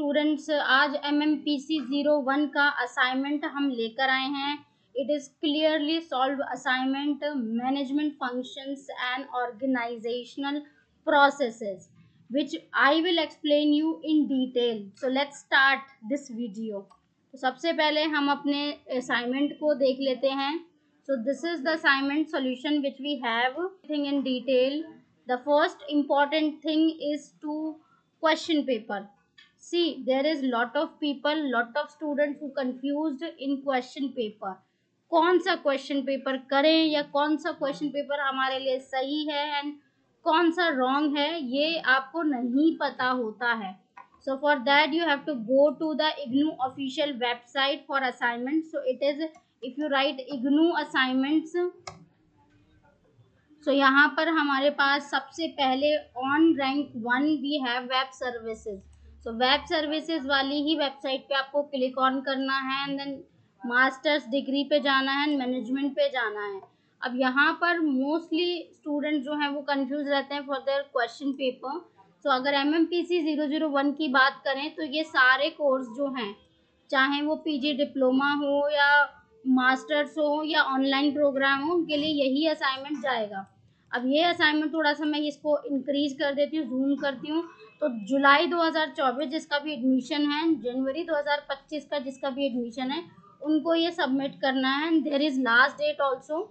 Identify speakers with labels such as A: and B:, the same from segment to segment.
A: Students, आज MMPC 01 का assignment हम लेकर आए हैं. It is clearly solve assignment, management functions and organisational processes which I will explain you in detail. So let's start this video. तो सबसे पहले हम अपने असाइनमेंट को देख लेते हैं. So this is the assignment solution which we have thing in detail. The first important thing is to question paper. See, there is lot of people, lot of students who confused in question paper. कौन सा question paper करें या कौन सा question paper हमारे लिए सही है एंड कौन सा रॉन्ग है, ये आपको नहीं पता होता है. So for that you have to go to the IGNOU official website for assignment. So it is, if you write IGNOU assignments, so यहाँ पर हमारे पास सबसे पहले on rank 1 we have web services. So web services वाली ही वेबसाइट पे आपको क्लिक ऑन करना है एंड देन मास्टर्स डिग्री पे जाना है एंड मैनेजमेंट पे जाना है. अब यहाँ पर मोस्टली स्टूडेंट जो हैं वो कंफ्यूज रहते हैं फॉर देयर क्वेश्चन पेपर. सो अगर MMPC 001 की बात करें तो ये सारे कोर्स जो हैं, चाहे वो PG डिप्लोमा हो या मास्टर्स हो या ऑनलाइन प्रोग्राम हो, उनके लिए यही असाइनमेंट जाएगा. अब ये असाइनमेंट थोड़ा सा मैं इसको इंक्रीज कर देती हूँ, जूम करती हूँ. तो जुलाई 2024 जिसका भी एडमिशन है, जनवरी 2025 का जिसका भी एडमिशन है, उनको ये सबमिट करना है. And there is last date also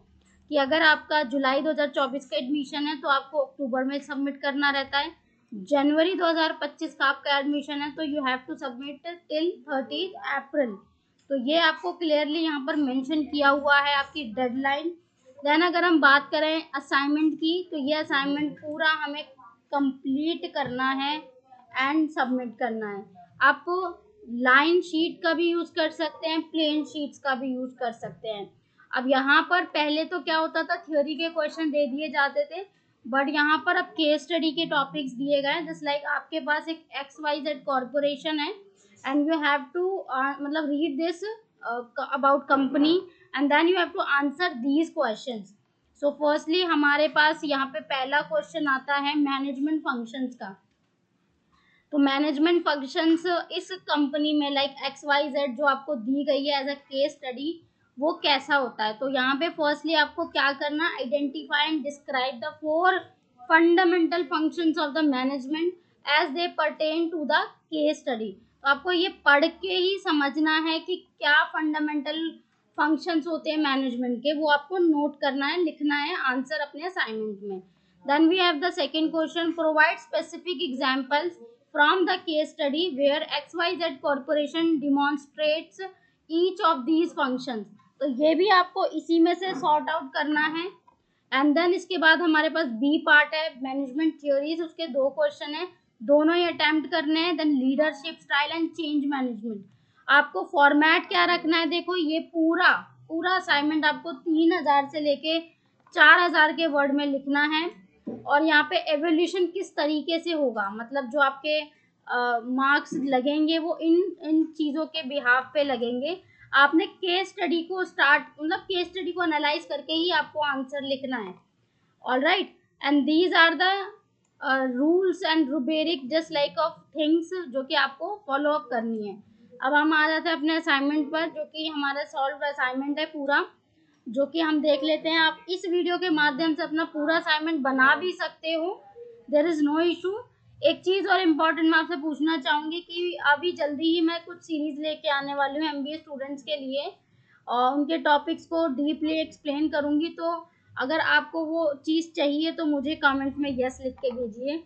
A: कि अगर आपका जुलाई 2024 का एडमिशन है तो आपको अक्टूबर में सबमिट करना रहता है. जनवरी 2025 का आपका एडमिशन है तो you have to submit till 30 April. तो ये आपको क्लियरली यहाँ पर मेंशन किया हुआ है आपकी डेडलाइन. देन अगर हम बात करें असाइनमेंट की, तो ये असाइनमेंट पूरा हमें कंप्लीट करना है एंड सबमिट करना है. आप लाइन शीट का भी यूज कर सकते हैं, प्लेन शीट्स का भी यूज कर सकते हैं. अब यहाँ पर पहले तो क्या होता था, थ्योरी के क्वेश्चन दे दिए जाते थे, बट यहाँ पर अब केस स्टडी के टॉपिक्स दिए गए हैं. जस्ट लाइक आपके पास एक XYZ कॉर्पोरेशन है एंड यू हैव टू मतलब read this about company and then you have to answer these questions. So firstly हमारे पास यहाँ पे पहला क्वेश्चन आता है मैनेजमेंट फंक्शंस का. तो मैनेजमेंट फंक्शंस इस कंपनी में लाइक XYZ जो आपको दी गई है एज अ केस स्टडी, वो कैसा होता है. तो यहाँ पे फर्स्टली आपको क्या करना, identify and describe the 4 fundamental functions of the management as they pertain to the case study. तो आपको ये पढ़ के ही समझना है कि क्या फंडामेंटल फंक्शंस होते हैं मैनेजमेंट के, वो आपको नोट करना है, लिखना है आंसर अपने असाइनमेंट में. Then we have the second question, provide specific examples from the case study where XYZ corporation demonstrates each of these functions. तो ये भी आपको इसी में से सॉर्ट आउट करना है. एंड देन इसके बाद हमारे पास बी पार्ट है मैनेजमेंट थ्योरीज, उसके 2 क्वेश्चन है, दोनों ही अटेम्प्ट करने हैं. Then leadership style and change management. आपको फॉर्मेट क्या रखना है, देखो ये पूरा असाइनमेंट आपको 3000 से लेके 4000 के वर्ड में लिखना है. और यहाँ पे एवोल्यूशन किस तरीके से होगा, मतलब जो आपके मार्क्स लगेंगे वो इन चीज़ों के बिहाफ पे लगेंगे. आपने केस स्टडी को मतलब केस स्टडी को एनालाइज करके ही आपको आंसर लिखना है. Alright, and these are the rules and rubric just like of things जो कि आपको फॉलो अप करनी है. अब हम आ जाते हैं अपने असाइनमेंट पर, जो कि हमारा सॉल्व असाइनमेंट है पूरा, जो कि हम देख लेते हैं. आप इस वीडियो के माध्यम से अपना पूरा असाइनमेंट बना भी सकते हो, देयर इज नो इशू. एक चीज़ और इम्पॉर्टेंट मैं आपसे पूछना चाहूँगी कि अभी जल्दी ही मैं कुछ सीरीज लेके आने वाली हूँ MBA स्टूडेंट्स के लिए, और उनके टॉपिक्स को डीपली एक्सप्लेन करूँगी. तो अगर आपको वो चीज़ चाहिए तो मुझे कमेंट में यस लिख के भेजिए.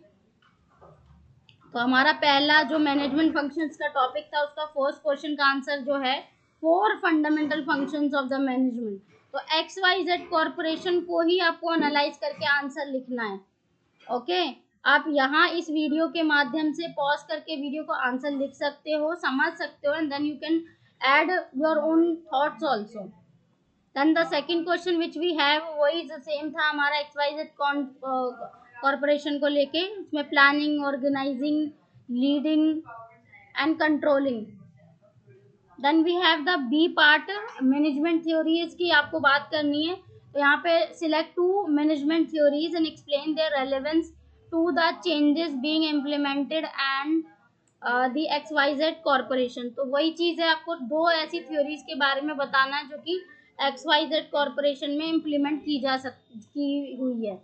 A: तो हमारा पहला जो मैनेजमेंट फंक्शंस का टॉपिक था, उसका फर्स्ट क्वेश्चन का आंसर जो है 4 fundamental functions of the management. तो XYZ कॉर्पोरेशन को ही आपको एनालाइज करके आंसर लिखना है. ओके, आप यहाँ इस वीडियो के माध्यम से पॉज करके वीडियो को आंसर लिख सकते हो, समझ सकते हो, and then you can add your own thoughts also. Then the second question which we have, वही सेम था हमारा XYZ कॉर्पोरेशन को लेके. उसमें planning, organising, leading and controlling. Then we have the B part, management theories की आपको बात करनी है. तो यहाँ पे select 2 management theories and explain their relevance to the changes being implemented and the XYZ corporation. तो वही चीज़ है, आपको दो ऐसी थ्योरीज के बारे में बताना है जो कि XYZ कॉरपोरेशन में इम्प्लीमेंट की हुई है।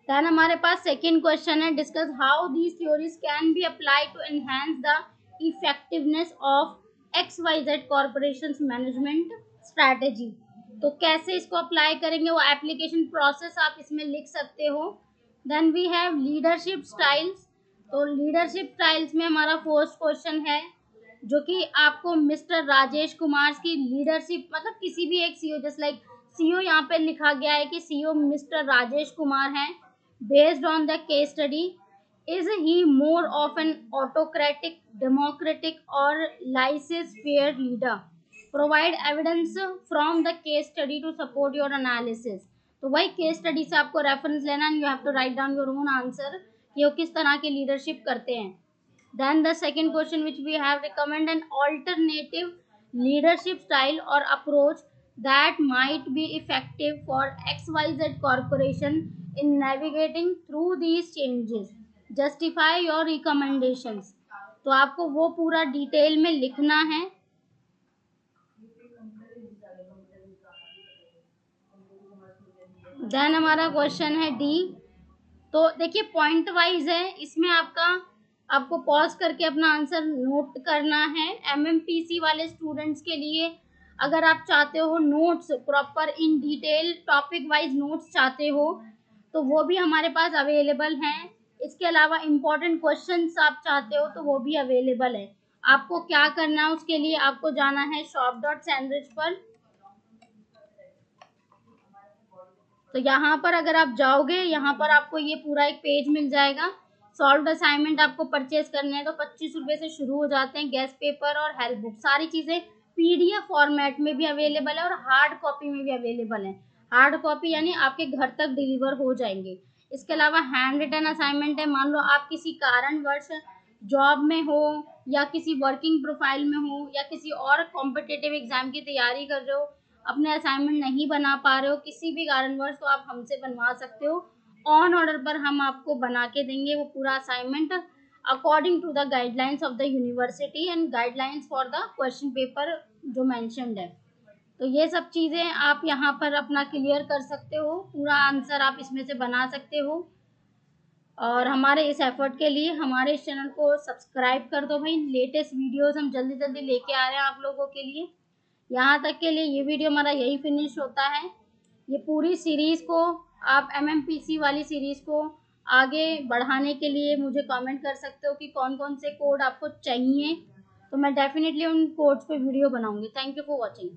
A: देन हमारे पास सेकेंड क्वेश्चन है, discuss how these theories can be applied to enhance the effectiveness of XYZ corporation management strategy. तो कैसे इसको अप्लाई करेंगे, वो एप्लीकेशन प्रोसेस आप इसमें लिख सकते हो। Then we have leadership styles. तो लीडरशिप स्टाइल्स में हमारा फर्स्ट क्वेश्चन है जो कि आपको मिस्टर राजेश कुमार की लीडरशिप, मतलब किसी भी एक सीईओ, जस्ट लाइक सीईओ यहाँ पे लिखा गया है कि सीईओ मिस्टर राजेश कुमार हैं। Based on the case study, is he more of an autocratic, democratic और license fair leader? Provide evidence from the case study to support your analysis. तो वही केस स्टडी से आपको रेफरेंस लेना and you have to write down your own answer कि वो किस तरह की लीडरशिप करते हैं। Then the second question which we have, recommend an alternative leadership style or approach that might be effective for XYZ corporation in navigating through these changes. Justify your recommendations. तो आपको वो पूरा डिटेल में लिखना है। Then हमारा question है D. तो देखिए पॉइंट वाइज है, इसमें आपको पॉज करके अपना आंसर नोट करना है। MMPC वाले स्टूडेंट्स के लिए अगर आप चाहते हो notes proper in detail topic wise notes चाहते हो तो वो भी हमारे पास अवेलेबल हैं। इसके अलावा इम्पोर्टेंट क्वेश्चंस आप चाहते हो तो वो भी अवेलेबल है। आपको क्या करना है, उसके लिए आपको जाना है shop.sandwich पर। तो यहाँ पर अगर आप जाओगे, यहाँ पर आपको ये पूरा एक पेज मिल जाएगा। सॉल्व असाइनमेंट आपको परचेज करने हैं तो 25 रुपये से शुरू हो जाते हैं। गेस्ट पेपर और हेल्प बुक सारी चीज़ें PDF फॉर्मेट में भी अवेलेबल है और हार्ड कॉपी में भी अवेलेबल है। हार्ड कॉपी यानी आपके घर तक डिलीवर हो जाएंगे। इसके अलावा हैंड रिटन असाइनमेंट है, मान लो आप किसी कारणवश जॉब में हो या किसी वर्किंग प्रोफाइल में हो या किसी और कॉम्पिटिटिव एग्जाम की तैयारी कर रहे हो, अपने असाइनमेंट नहीं बना पा रहे हो किसी भी कारणवश, तो आप हमसे बनवा सकते हो। ऑन ऑर्डर पर हम आपको बना के देंगे वो पूरा assignment according to the guidelines of the university and guidelines for the question paper जो मैंशनड है। तो ये सब चीज़ें आप यहाँ पर अपना क्लियर कर सकते हो, पूरा आंसर आप इसमें से बना सकते हो। और हमारे इस एफर्ट के लिए हमारे इस चैनल को सब्सक्राइब कर दो भाई। लेटेस्ट वीडियोस हम जल्दी जल्दी लेके आ रहे हैं आप लोगों के लिए। यहाँ तक के लिए ये वीडियो हमारा यही फिनिश होता है। ये पूरी सीरीज़ को आप MMPC वाली सीरीज़ को आगे बढ़ाने के लिए मुझे कमेंट कर सकते हो कि कौन कौन से कोड आपको चाहिए, तो मैं डेफिनेटली उन कोड्स पे वीडियो बनाऊंगी। Thank you for watching.